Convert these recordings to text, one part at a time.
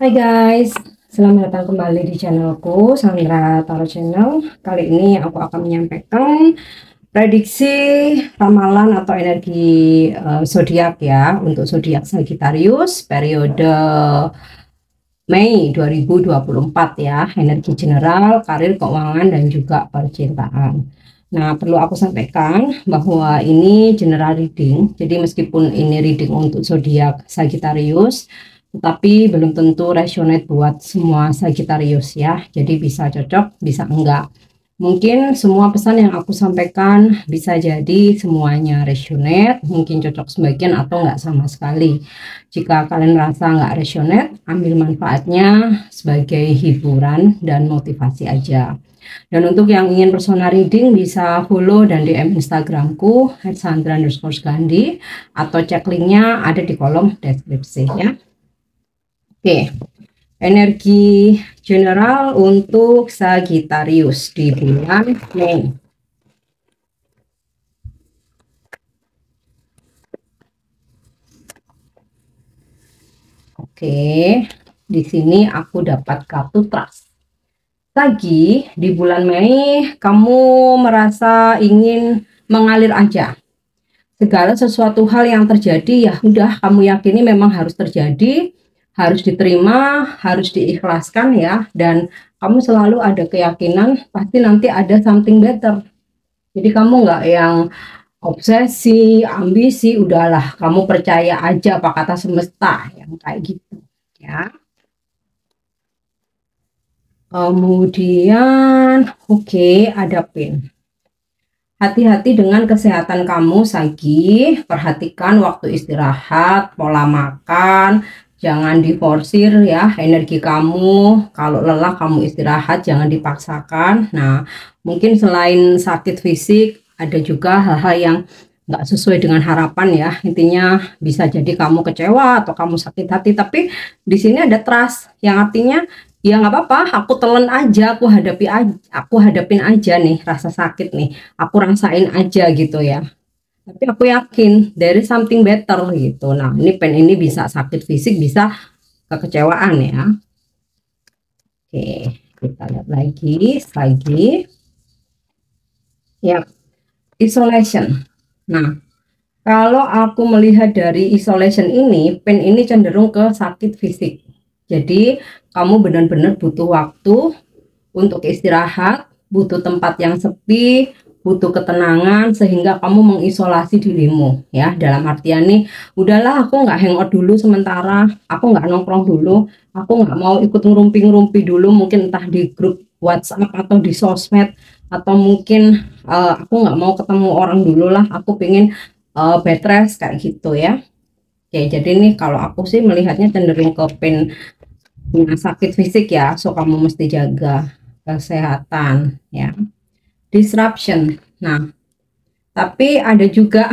Hai guys, selamat datang kembali di channelku Sandra Tarot Channel. Kali ini aku akan menyampaikan prediksi ramalan atau energi zodiak ya untuk zodiak Sagittarius periode Mei 2024 ya, energi general, karir, keuangan dan juga percintaan. Nah, perlu aku sampaikan bahwa ini general reading. Jadi meskipun ini reading untuk zodiak Sagittarius, tetapi belum tentu resonate buat semua Sagittarius ya. Jadi bisa cocok, bisa enggak. Mungkin semua pesan yang aku sampaikan bisa jadi semuanya resonate, mungkin cocok sebagian atau enggak sama sekali. Jika kalian merasa enggak resonate, ambil manfaatnya sebagai hiburan dan motivasi aja. Dan untuk yang ingin personal reading bisa follow dan DM Instagramku @sandra_gandhi atau cek linknya ada di kolom deskripsi ya. Oke. Energi general untuk Sagittarius di bulan Mei. Oke, di sini aku dapat kartu trust. Sagi, di bulan Mei kamu merasa ingin mengalir aja. Segala sesuatu hal yang terjadi ya udah kamu yakini memang harus terjadi, harus diterima, harus diikhlaskan ya, dan kamu selalu ada keyakinan pasti nanti ada something better. Jadi kamu nggak yang obsesi, ambisi, udahlah kamu percaya aja apa kata semesta yang kayak gitu ya. Kemudian oke, ada pin. Hati-hati dengan kesehatan kamu Sagi, perhatikan waktu istirahat, pola makan, jangan diforsir ya energi kamu. Kalau lelah kamu istirahat, jangan dipaksakan. Nah, mungkin selain sakit fisik, ada juga hal-hal yang nggak sesuai dengan harapan ya. Intinya bisa jadi kamu kecewa atau kamu sakit hati, tapi di sini ada trust yang artinya ya nggak apa-apa, aku telan aja, aku hadapin aja nih rasa sakit nih, aku rasain aja gitu ya. Tapi aku yakin there is something better gitu. Nah, ini pen ini bisa sakit fisik, bisa kekecewaan ya. Oke, kita lihat lagi. Ya, isolation. Nah, kalau aku melihat dari isolation ini, pen ini cenderung ke sakit fisik. Jadi kamu benar-benar butuh waktu untuk istirahat, butuh tempat yang sepi, butuh ketenangan sehingga kamu mengisolasi dirimu ya. Dalam artian nih, udahlah aku nggak hangout dulu sementara, aku nggak nongkrong dulu, aku nggak mau ikut ngerumpi-ngerumpi dulu, mungkin entah di grup WhatsApp atau di sosmed, atau mungkin aku nggak mau ketemu orang dulu lah, aku pengen bed rest kayak gitu ya. Oke, jadi nih kalau aku sih melihatnya cenderung ke pain sakit fisik ya, so kamu mesti jaga kesehatan ya. Disruption. Nah, tapi ada juga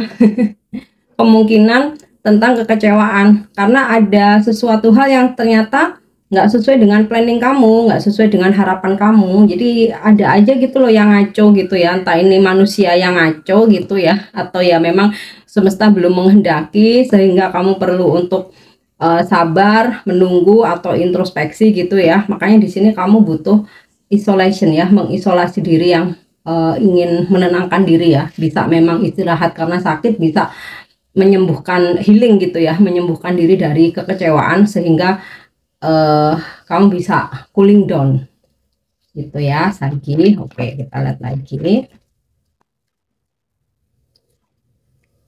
kemungkinan tentang kekecewaan karena ada sesuatu hal yang ternyata nggak sesuai dengan planning kamu, nggak sesuai dengan harapan kamu. Jadi ada aja gitu loh yang ngaco gitu ya, entah ini manusia yang ngaco gitu ya, atau ya memang semesta belum menghendaki sehingga kamu perlu untuk sabar, menunggu atau introspeksi gitu ya. Makanya di sini kamu butuh isolation ya, mengisolasi diri yang ingin menenangkan diri ya. Bisa memang istirahat karena sakit, bisa menyembuhkan healing gitu ya, menyembuhkan diri dari kekecewaan sehingga kamu bisa cooling down gitu ya Sagi. Oke, kita lihat lagi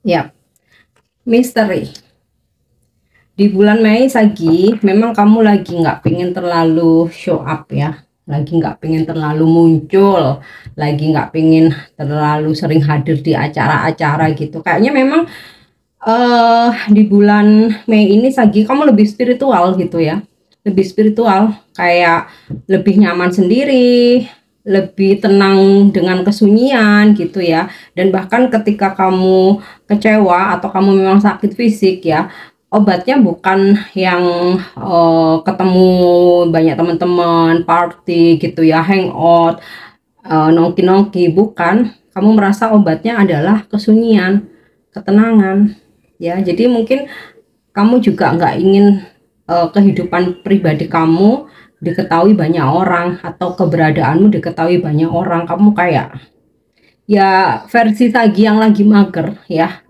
ya, misteri. Di bulan Mei Sagi, memang kamu lagi nggak pengen terlalu show up ya, lagi nggak pengen terlalu muncul, lagi nggak pengen terlalu sering hadir di acara-acara gitu. Kayaknya memang di bulan Mei ini Sagi kamu lebih spiritual gitu ya, lebih spiritual, kayak lebih nyaman sendiri, lebih tenang dengan kesunyian gitu ya. Dan bahkan ketika kamu kecewa atau kamu memang sakit fisik ya, obatnya bukan yang ketemu banyak teman-teman, party gitu ya, hangout, nongki-nongki, bukan. Kamu merasa obatnya adalah kesunyian, ketenangan ya. Jadi mungkin kamu juga nggak ingin kehidupan pribadi kamu diketahui banyak orang atau keberadaanmu diketahui banyak orang, kamu kayak ya versi Sagi yang lagi mager ya.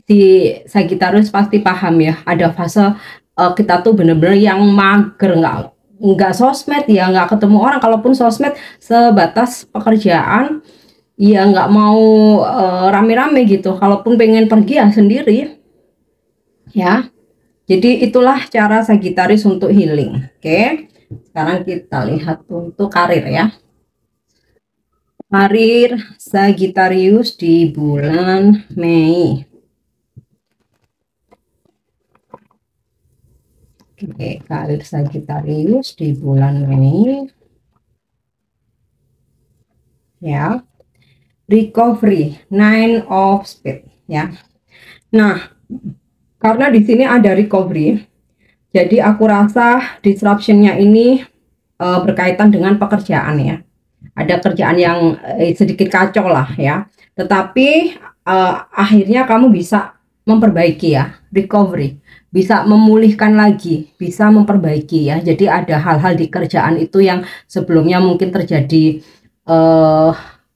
Si Sagittarius pasti paham ya, ada fase kita tuh bener-bener yang mager, nggak sosmed ya, nggak ketemu orang, kalaupun sosmed sebatas pekerjaan ya, nggak mau rame-rame gitu, kalaupun pengen pergi ya sendiri ya. Jadi itulah cara Sagittarius untuk healing. Oke, sekarang kita lihat untuk karir ya. Karir Sagittarius di bulan Mei. Oke, karir Sagittarius di bulan Mei ya. Recovery, Nine of Spades ya. Nah, karena di sini ada recovery, jadi aku rasa disruptionnya ini berkaitan dengan pekerjaan ya. Ada kerjaan yang sedikit kacau lah ya. Tetapi akhirnya kamu bisa memperbaiki ya, recovery, bisa memulihkan lagi, bisa memperbaiki ya. Jadi ada hal-hal di kerjaan itu yang sebelumnya mungkin terjadi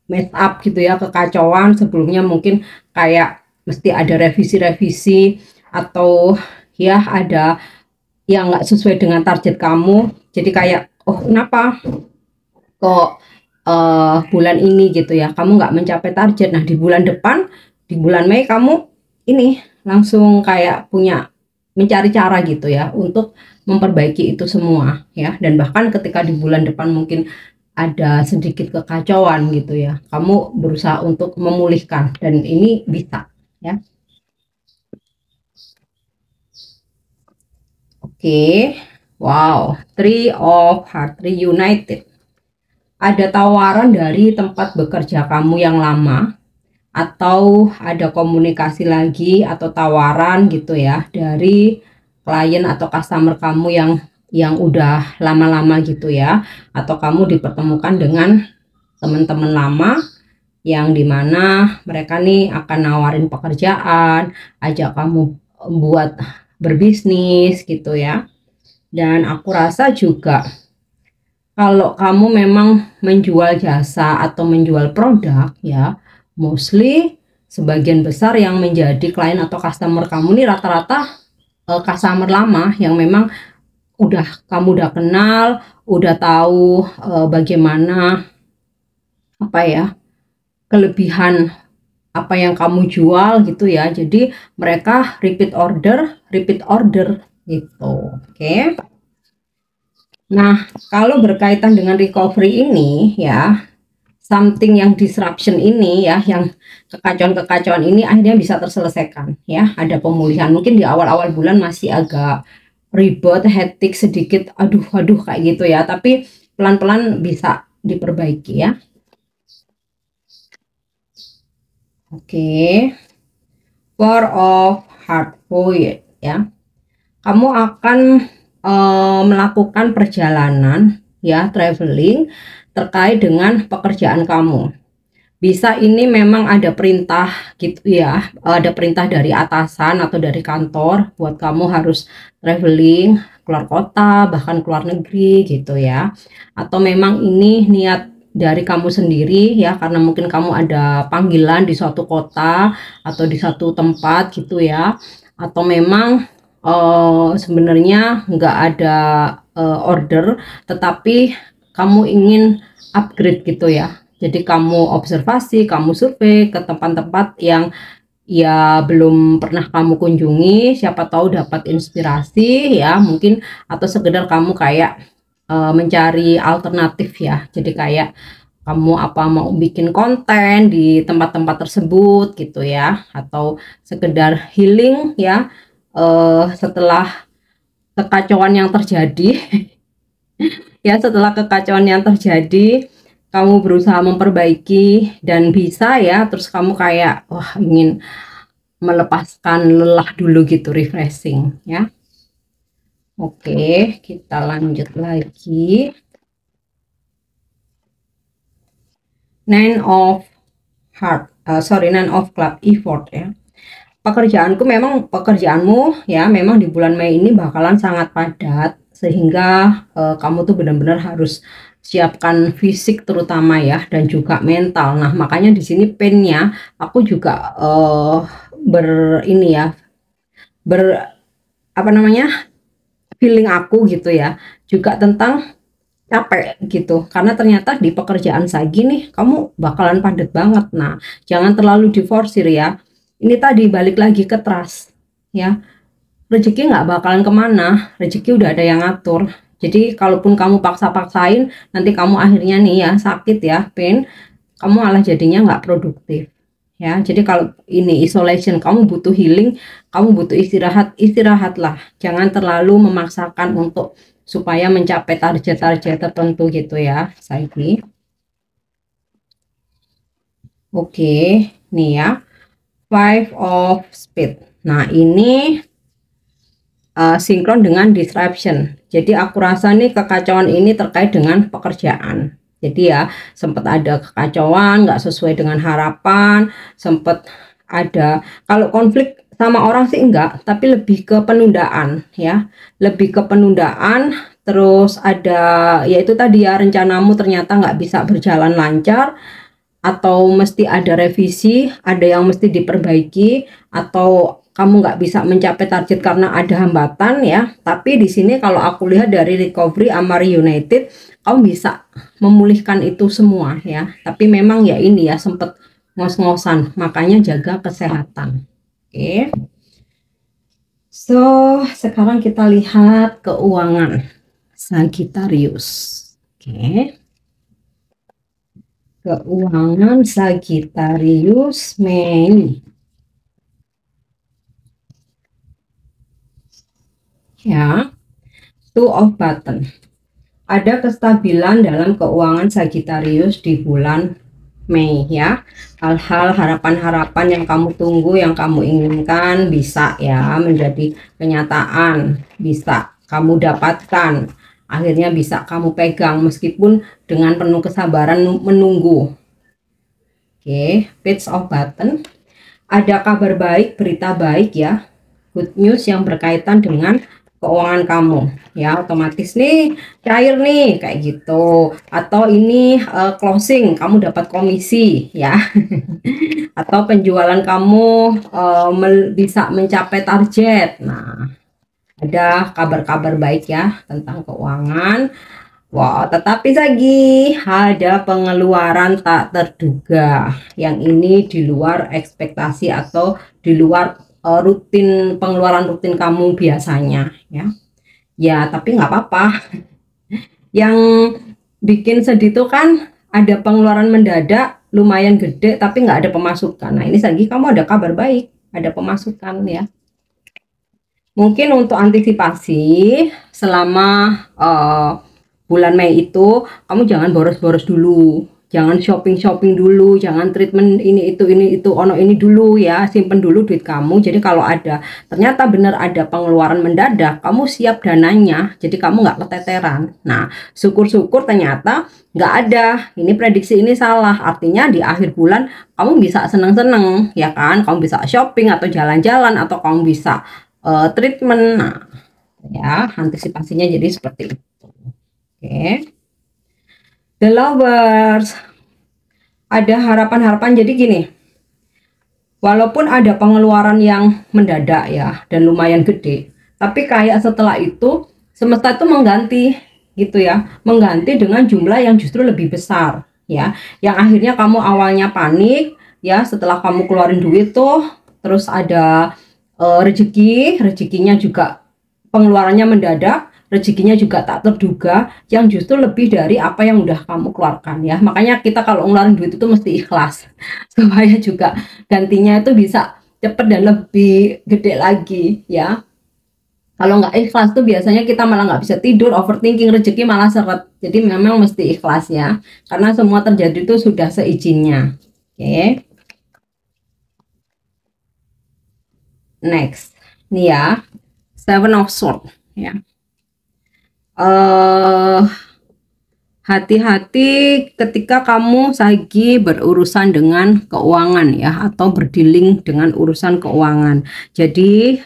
mess up gitu ya, kekacauan. Sebelumnya mungkin kayak mesti ada revisi-revisi atau ya ada yang nggak sesuai dengan target kamu. Jadi kayak, oh kenapa kok bulan ini gitu ya kamu nggak mencapai target. Nah di bulan depan, di bulan Mei, kamu ini langsung kayak punya mencari cara gitu ya untuk memperbaiki itu semua ya. Dan bahkan ketika di bulan depan mungkin ada sedikit kekacauan gitu ya, kamu berusaha untuk memulihkan dan ini bisa ya. Oke, wow, Three of Hearts reunited. Ada tawaran dari tempat bekerja kamu yang lama, atau ada komunikasi lagi atau tawaran gitu ya dari klien atau customer kamu yang udah lama-lama gitu ya, atau kamu dipertemukan dengan teman-teman lama yang dimana mereka nih akan nawarin pekerjaan, ajak kamu buat berbisnis gitu ya. Dan aku rasa juga kalau kamu memang menjual jasa atau menjual produk ya, mostly sebagian besar yang menjadi klien atau customer kamu nih rata-rata customer lama yang memang kamu udah kenal, udah tahu bagaimana apa ya, kelebihan apa yang kamu jual gitu ya. Jadi mereka repeat order gitu. Oke. Nah, kalau berkaitan dengan recovery ini ya, something yang disruption ini ya, yang kekacauan-kekacauan ini akhirnya bisa terselesaikan ya. Ada pemulihan, mungkin di awal-awal bulan masih agak ribet, hektik sedikit, aduh kayak gitu ya, tapi pelan-pelan bisa diperbaiki ya. Oke, Four of Hearts Void ya. Kamu akan melakukan perjalanan ya, traveling terkait dengan pekerjaan kamu. Bisa ini memang ada perintah gitu ya, ada perintah dari atasan atau dari kantor buat kamu harus traveling keluar kota, bahkan keluar negeri gitu ya. Atau memang ini niat dari kamu sendiri ya, karena mungkin kamu ada panggilan di suatu kota atau di satu tempat gitu ya. Atau memang sebenarnya nggak ada order, tetapi kamu ingin upgrade gitu ya. Jadi kamu observasi, kamu survei ke tempat-tempat yang ya belum pernah kamu kunjungi, siapa tahu dapat inspirasi ya mungkin, atau sekedar kamu kayak mencari alternatif ya. Jadi kayak kamu apa mau bikin konten di tempat-tempat tersebut gitu ya, atau sekedar healing ya setelah kekacauan yang terjadi ya. Setelah kekacauan yang terjadi kamu berusaha memperbaiki dan bisa ya, terus kamu kayak wah ingin melepaskan lelah dulu gitu, refreshing ya. Oke, kita lanjut lagi. Nine of Heart, Nine of Club, effort ya. pekerjaanku memang pekerjaanmu ya memang di bulan Mei ini bakalan sangat padat sehingga kamu tuh benar-benar harus siapkan fisik terutama ya dan juga mental. Nah, makanya di sini pennya aku juga ber ini ya ber apa namanya feeling aku gitu ya juga tentang capek gitu karena ternyata di pekerjaan Sagi nih kamu bakalan padat banget. Nah, jangan terlalu diforsir ya. Ini tadi balik lagi ke trust ya, rezeki nggak bakalan kemana, rezeki udah ada yang ngatur. Jadi kalaupun kamu paksa-paksain nanti kamu akhirnya nih ya sakit ya pain, kamu malah jadinya nggak produktif ya. Jadi kalau ini isolation kamu butuh healing, kamu butuh istirahat, istirahatlah, jangan terlalu memaksakan untuk supaya mencapai target-target tertentu gitu ya Saiki. Oke, nih ya, Five of Spades. Nah, ini sinkron dengan disruption. Jadi aku rasa nih kekacauan ini terkait dengan pekerjaan. Jadi ya sempat ada kekacauan, nggak sesuai dengan harapan, sempat ada kalau konflik sama orang sih enggak, tapi lebih ke penundaan ya, lebih ke penundaan. Terus ada yaitu tadi ya rencanamu ternyata nggak bisa berjalan lancar atau mesti ada revisi, ada yang mesti diperbaiki, atau kamu nggak bisa mencapai target karena ada hambatan ya. Tapi di sini kalau aku lihat dari recovery Amari United, kamu bisa memulihkan itu semua ya. Tapi memang ya ini ya sempat ngos-ngosan, makanya jaga kesehatan. Oke. So, sekarang kita lihat keuangan Sagittarius. Oke. Keuangan Sagittarius Mei ya, Two of Button. Ada kestabilan dalam keuangan Sagittarius di bulan Mei ya. Hal-hal harapan-harapan yang kamu tunggu, yang kamu inginkan bisa ya menjadi kenyataan, bisa kamu dapatkan, akhirnya bisa kamu pegang meskipun dengan penuh kesabaran menunggu. Oke, Page of Button. Ada kabar baik, berita baik ya, good news yang berkaitan dengan keuangan kamu ya, otomatis nih cair nih kayak gitu, atau ini closing, kamu dapat komisi ya atau penjualan kamu bisa mencapai target. Nah, ada kabar-kabar baik ya tentang keuangan. Wah, tetapi lagi ada pengeluaran tak terduga yang ini di luar ekspektasi atau di luar rutin, pengeluaran rutin kamu biasanya ya. Ya, tapi nggak apa-apa. Yang bikin sedih itu kan ada pengeluaran mendadak lumayan gede tapi nggak ada pemasukan. Nah, ini lagi kamu ada kabar baik, ada pemasukan ya. Mungkin untuk antisipasi selama bulan Mei itu kamu jangan boros-boros dulu, jangan shopping-shopping dulu, jangan treatment ini itu ono ini dulu ya, simpen dulu duit kamu. Jadi kalau ada ternyata benar ada pengeluaran mendadak, kamu siap dananya, jadi kamu nggak keteteran. Nah, syukur-syukur ternyata nggak ada, ini prediksi ini salah, artinya di akhir bulan kamu bisa seneng-seneng ya kan, kamu bisa shopping atau jalan-jalan atau kamu bisa treatment. Nah ya, antisipasinya jadi seperti itu. Oke. The Lovers. Ada harapan-harapan, jadi gini, walaupun ada pengeluaran yang mendadak ya dan lumayan gede, tapi kayak setelah itu semesta itu mengganti gitu ya, mengganti dengan jumlah yang justru lebih besar ya, yang akhirnya kamu awalnya panik ya, setelah kamu keluarin duit tuh terus ada rezekinya juga pengeluarannya mendadak, rezekinya juga tak terduga, yang justru lebih dari apa yang udah kamu keluarkan ya. Makanya kita kalau ngeluarin duit itu mesti ikhlas supaya juga gantinya itu bisa cepet dan lebih gede lagi ya. Kalau nggak ikhlas tuh biasanya kita malah nggak bisa tidur, overthinking, rezeki malah seret. Jadi memang mesti ikhlas ya, karena semua terjadi itu sudah seizinnya. Oke. Next nih ya, Seven of Swords ya. hati-hati ketika kamu lagi berurusan dengan keuangan ya, atau berdealing dengan urusan keuangan. Jadi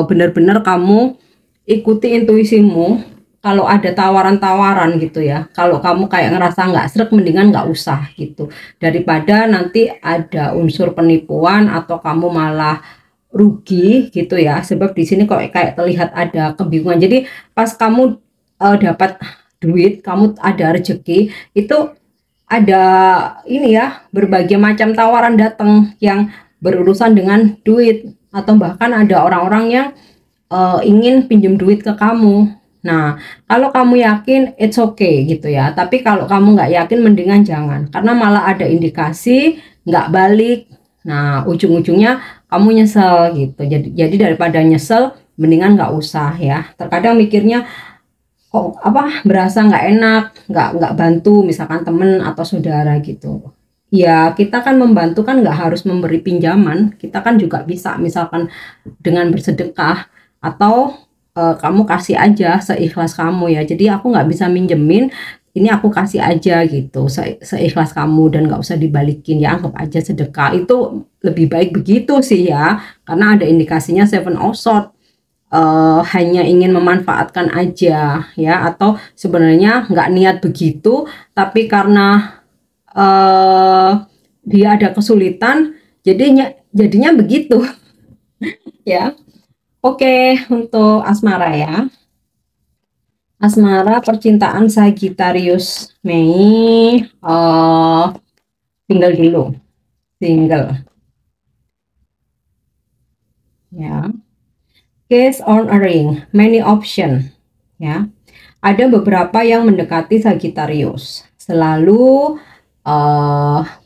benar-benar kamu ikuti intuisimu. Kalau ada tawaran-tawaran gitu ya, kalau kamu kayak ngerasa nggak srek, mendingan nggak usah gitu, daripada nanti ada unsur penipuan atau kamu malah rugi gitu ya. Sebab di sini kok kayak terlihat ada kebingungan. Jadi pas kamu dapat duit, kamu ada rezeki, itu ada ini ya, berbagai macam tawaran datang yang berurusan dengan duit, atau bahkan ada orang-orang yang ingin pinjam duit ke kamu. Nah, kalau kamu yakin, it's okay gitu ya. Tapi kalau kamu nggak yakin, mendingan jangan, karena malah ada indikasi nggak balik. Nah, ujung-ujungnya kamu nyesel gitu. Jadi daripada nyesel, mendingan nggak usah ya. Terkadang mikirnya kok apa, berasa nggak enak, nggak bantu misalkan temen atau saudara gitu. Ya, kita kan membantu kan nggak harus memberi pinjaman, kita kan juga bisa misalkan dengan bersedekah, atau kamu kasih aja seikhlas kamu ya. Jadi aku nggak bisa minjemin, ini aku kasih aja gitu seikhlas kamu, dan nggak usah dibalikin ya, anggap aja sedekah. Itu lebih baik begitu sih ya, karena ada indikasinya Seven of Swords, hanya ingin memanfaatkan aja ya, atau sebenarnya nggak niat begitu, tapi karena dia ada kesulitan, jadinya begitu ya. Oke, untuk asmara ya. Asmara percintaan Sagittarius Mei, single dulu, single ya. Case on a ring, many option ya. Ada beberapa yang mendekati Sagittarius. Selalu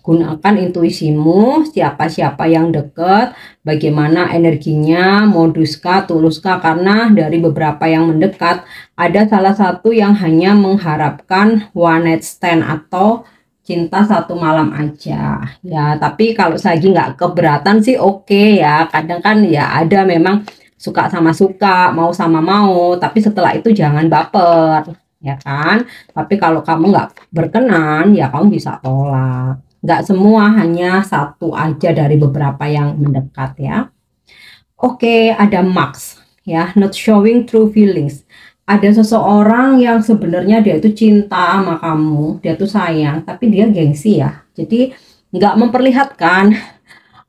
gunakan intuisimu, siapa-siapa yang dekat, bagaimana energinya, moduskah, tuluskah, karena dari beberapa yang mendekat, ada salah satu yang hanya mengharapkan one night stand atau cinta satu malam aja ya. Tapi kalau Sagi nggak keberatan sih oke ya. Kadang kan ya ada memang suka sama suka, mau sama mau, tapi setelah itu jangan baper ya kan. Tapi kalau kamu nggak berkenan ya kamu bisa tolak. Nggak semua, hanya satu aja dari beberapa yang mendekat ya. Oke, ada Max ya, not showing true feelings. Ada seseorang yang sebenarnya dia itu cinta sama kamu, dia tuh sayang, tapi dia gengsi ya. Jadi nggak memperlihatkan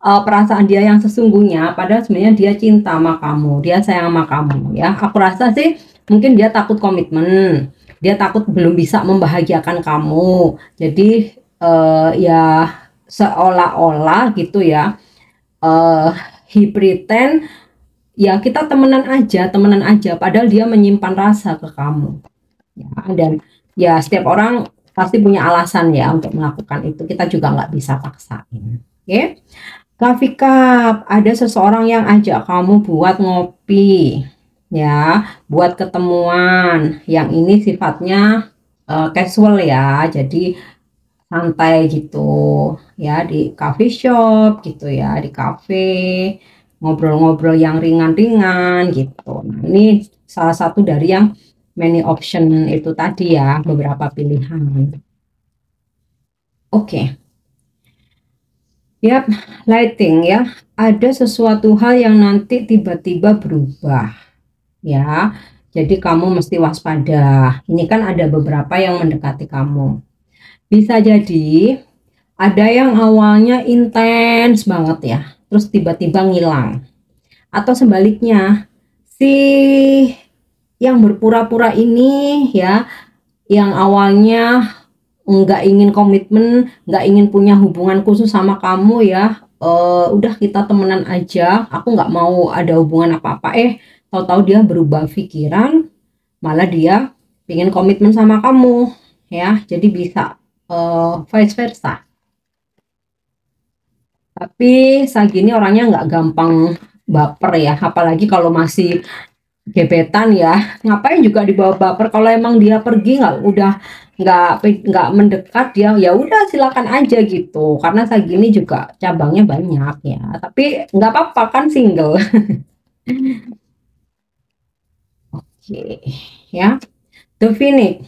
perasaan dia yang sesungguhnya, padahal sebenarnya dia cinta sama kamu, dia sayang sama kamu ya. Aku rasa sih mungkin dia takut komitmen, dia takut belum bisa membahagiakan kamu. Jadi ya seolah-olah gitu ya, he pretend ya kita temenan aja, padahal dia menyimpan rasa ke kamu ya. Dan ya setiap orang pasti punya alasan ya untuk melakukan itu, kita juga nggak bisa paksain. Oke. Coffee cup, ada seseorang yang ajak kamu buat ngopi ya, buat ketemuan. Yang ini sifatnya casual ya, jadi santai gitu ya, di coffee shop gitu ya, di cafe, ngobrol-ngobrol yang ringan-ringan gitu. Nah, ini salah satu dari yang many option itu tadi ya, beberapa pilihan. Oke. Yap, lighting ya. Ada sesuatu hal yang nanti tiba-tiba berubah ya. Jadi kamu mesti waspada. Ini kan ada beberapa yang mendekati kamu. Bisa jadi ada yang awalnya intens banget ya, terus tiba-tiba ngilang. Atau sebaliknya, si yang berpura-pura ini ya, yang awalnya nggak ingin komitmen, nggak ingin punya hubungan khusus sama kamu ya, udah kita temenan aja, aku nggak mau ada hubungan apa-apa, tahu-tahu dia berubah pikiran, malah dia ingin komitmen sama kamu ya. Jadi bisa vice versa. Tapi Sagini orangnya nggak gampang baper ya, apalagi kalau masih gebetan ya, ngapain juga dibawa baper. Kalau emang dia pergi, nggak mendekat, dia ya udah silakan aja gitu, karena Sagini juga cabangnya banyak ya. Tapi nggak apa-apa kan single. Oke ya, The Phoenix,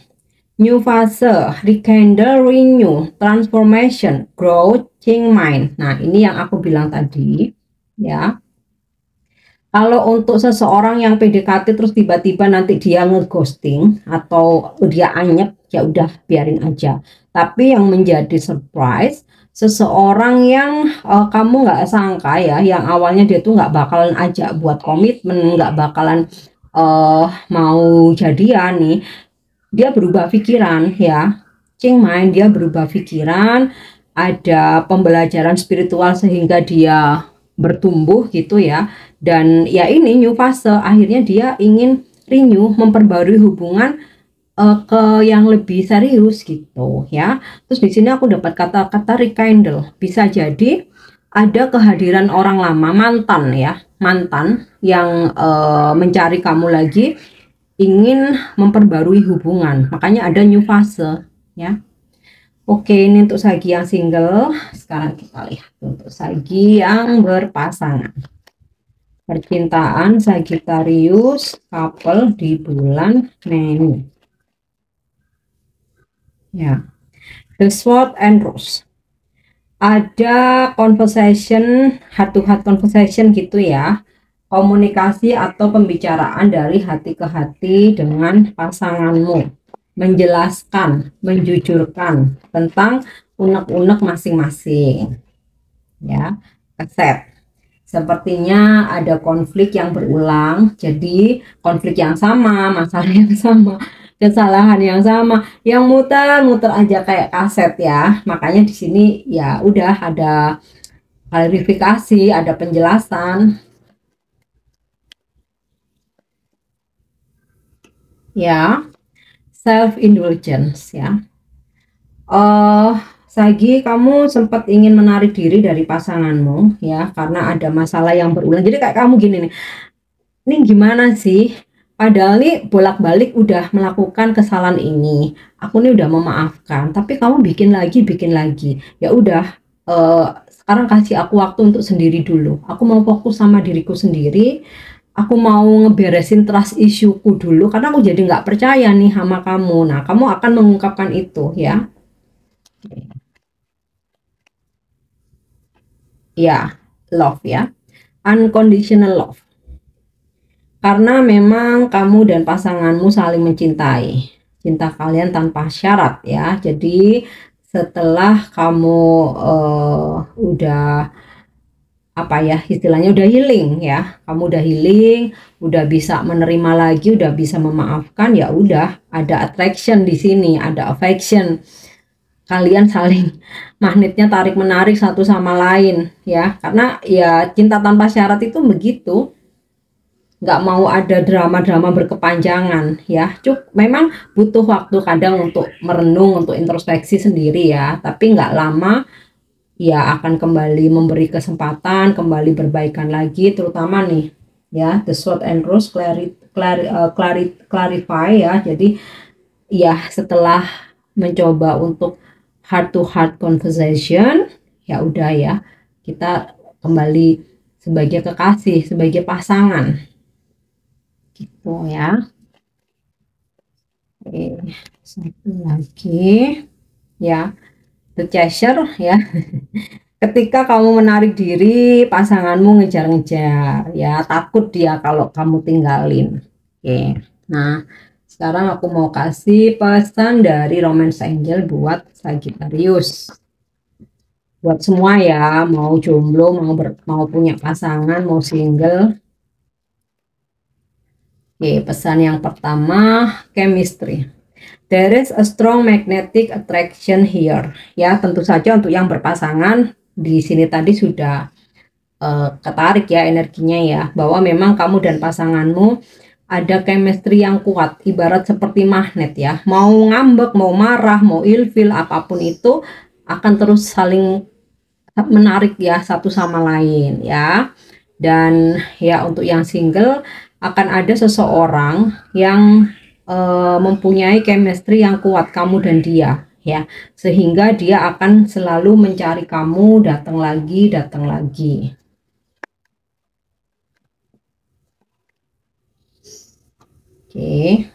New fase, rekindle, renew, transformation, growth, change mind. Nah, ini yang aku bilang tadi, ya. Kalau untuk seseorang yang PDKT terus tiba-tiba nanti dia ngeghosting atau dia anyep, ya udah biarin aja. Tapi yang menjadi surprise, seseorang yang kamu nggak sangka ya, yang awalnya dia tuh nggak bakalan ajak buat komitmen, nggak bakalan mau jadian nih, dia berubah pikiran ya. Ching Mind, dia berubah pikiran, ada pembelajaran spiritual sehingga dia bertumbuh gitu ya. Dan ya ini new fase, akhirnya dia ingin renew, memperbarui hubungan ke yang lebih serius gitu ya. Terus di sini aku dapat kata-kata rekindle. Bisa jadi ada kehadiran orang lama, mantan ya, mantan yang mencari kamu lagi, ingin memperbarui hubungan. Makanya ada new fase ya. Oke, ini untuk Sagi yang single. Sekarang kita lihat untuk Sagi yang berpasangan. Percintaan Sagittarius couple di bulan Mei. Ya. The Sword and Rose. Ada conversation, heart to heart conversation gitu ya. Komunikasi atau pembicaraan dari hati ke hati dengan pasanganmu, menjelaskan, menjujurkan tentang unek-unek masing-masing ya. Keset, sepertinya ada konflik yang berulang, jadi konflik yang sama, masalah yang sama, kesalahan yang sama, yang muter-muter aja kayak kaset ya. Makanya di sini ya udah ada klarifikasi, ada penjelasan ya. Self indulgence ya. Sagi, kamu sempat ingin menarik diri dari pasanganmu ya karena ada masalah yang berulang. Jadi kayak kamu gini nih, ini gimana sih? Padahal nih bolak-balik udah melakukan kesalahan ini. Aku nih udah memaafkan, tapi kamu bikin lagi, bikin lagi. Ya udah, sekarang kasih aku waktu untuk sendiri dulu. Aku mau fokus sama diriku sendiri. Aku mau ngeberesin trust issueku dulu karena aku jadi nggak percaya nih sama kamu. Nah, kamu akan mengungkapkan itu ya. Ya, love ya. Unconditional love. Karena memang kamu dan pasanganmu saling mencintai. Cinta kalian tanpa syarat ya. Jadi setelah kamu udah apa ya istilahnya udah healing ya, kamu udah healing, udah bisa menerima lagi, udah bisa memaafkan, ya udah ada attraction di sini, ada affection, kalian saling magnetnya tarik menarik satu sama lain ya, karena ya cinta tanpa syarat itu begitu, nggak mau ada drama-drama berkepanjangan ya. Memang butuh waktu kadang untuk merenung, untuk introspeksi sendiri ya, tapi nggak lama ya akan kembali memberi kesempatan, kembali berbaikan lagi, terutama nih ya the Sword and Rose clarify ya. Jadi ya setelah mencoba untuk heart to heart conversation, ya udah ya, kita kembali sebagai kekasih, sebagai pasangan gitu ya. Oke, satu lagi ya, the chaser ya. Ketika kamu menarik diri, pasanganmu ngejar-ngejar ya, takut dia kalau kamu tinggalin. Oke. Nah, sekarang aku mau kasih pesan dari Romance Angel buat Sagittarius. Buat semua ya, mau jomblo, mau punya pasangan, mau single. Oke, pesan yang pertama, chemistry. There is a strong magnetic attraction here. Ya, tentu saja untuk yang berpasangan di sini tadi sudah ketarik ya energinya ya, bahwa memang kamu dan pasanganmu ada chemistry yang kuat, ibarat seperti magnet ya. Mau ngambek, mau marah, mau ilfil, apapun itu akan terus saling menarik ya satu sama lain ya. Dan ya untuk yang single akan ada seseorang yang mempunyai chemistry yang kuat, kamu dan dia ya, sehingga dia akan selalu mencari kamu, datang lagi, datang lagi. Oke,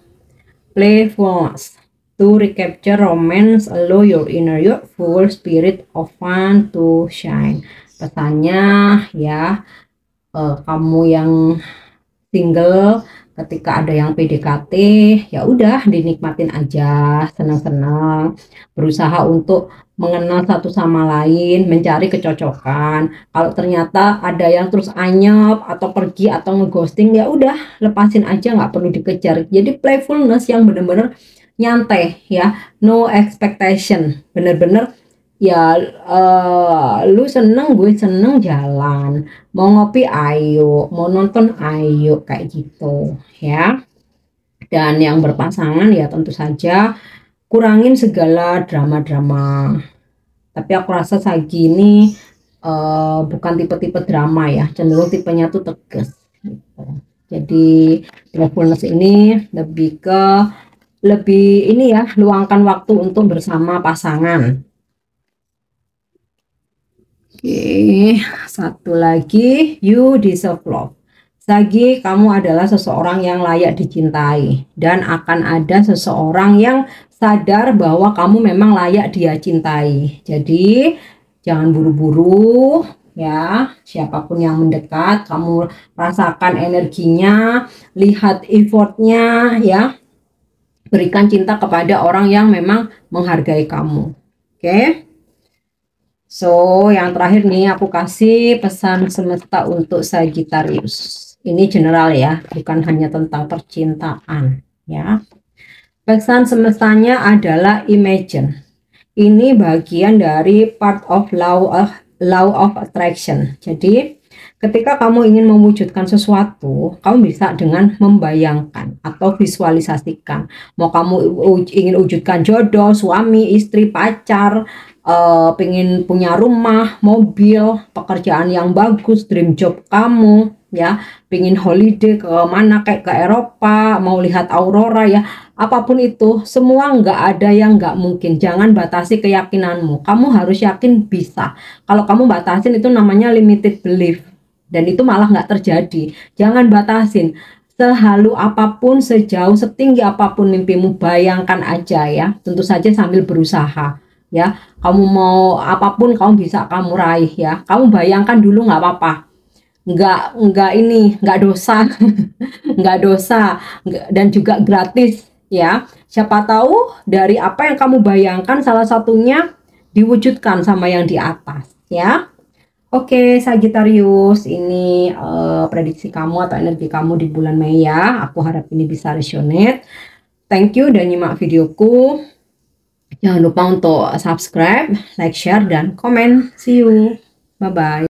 playfulness. to recapture romance, allow your inner youthful spirit of fun to shine. Pesannya ya, kamu yang single, ketika ada yang PDKT ya udah dinikmatin aja, senang-senang, berusaha untuk mengenal satu sama lain, mencari kecocokan. Kalau ternyata ada yang terus anyep atau pergi atau ngeghosting, ya udah lepasin aja, nggak perlu dikejar. Jadi playfulness yang bener-bener nyantai ya, no expectation, bener-bener ya, lu seneng gue seneng, jalan, mau ngopi ayo, mau nonton ayo, kayak gitu ya. Dan yang berpasangan ya tentu saja kurangin segala drama-drama. Tapi aku rasa Sagi ini bukan tipe-tipe drama ya, cenderung tipenya tuh tegas gitu. Jadi playfulness ini lebih ini ya, luangkan waktu untuk bersama pasangan. Oke, satu lagi, you deserve love. Sagi, kamu adalah seseorang yang layak dicintai, dan akan ada seseorang yang sadar bahwa kamu memang layak dia cintai. Jadi, jangan buru-buru ya. Siapapun yang mendekat, kamu rasakan energinya, lihat effortnya ya. Berikan cinta kepada orang yang memang menghargai kamu. Oke. So, yang terakhir nih aku kasih pesan semesta untuk Sagittarius. Ini general ya, bukan hanya tentang percintaan ya. Pesan semestanya adalah imagine. Ini bagian dari part of law of attraction. Jadi, ketika kamu ingin mewujudkan sesuatu, kamu bisa dengan membayangkan atau visualisasikan. Mau kamu ingin wujudkan jodoh, suami, istri, pacar, pengen punya rumah, mobil, pekerjaan yang bagus, dream job kamu ya, pengen holiday ke mana, kayak ke Eropa, mau lihat aurora ya, apapun itu, semua nggak ada yang nggak mungkin. Jangan batasi keyakinanmu, kamu harus yakin bisa. Kalau kamu batasin itu namanya limited belief, dan itu malah nggak terjadi. Jangan batasin, sehalu apapun, sejauh setinggi apapun mimpimu, bayangkan aja ya, tentu saja sambil berusaha ya. Kamu mau apapun kamu bisa kamu raih ya, kamu bayangkan dulu, nggak apa-apa, nggak ini nggak dosa. Nggak dosa, dan juga gratis ya. Siapa tahu dari apa yang kamu bayangkan salah satunya diwujudkan sama yang di atas ya. Oke, Sagittarius, ini prediksi kamu atau energi kamu di bulan Mei ya. Aku harap ini bisa resonate. Thank you udah nyimak videoku. Jangan lupa untuk subscribe, like, share, dan komen. See you. Bye-bye.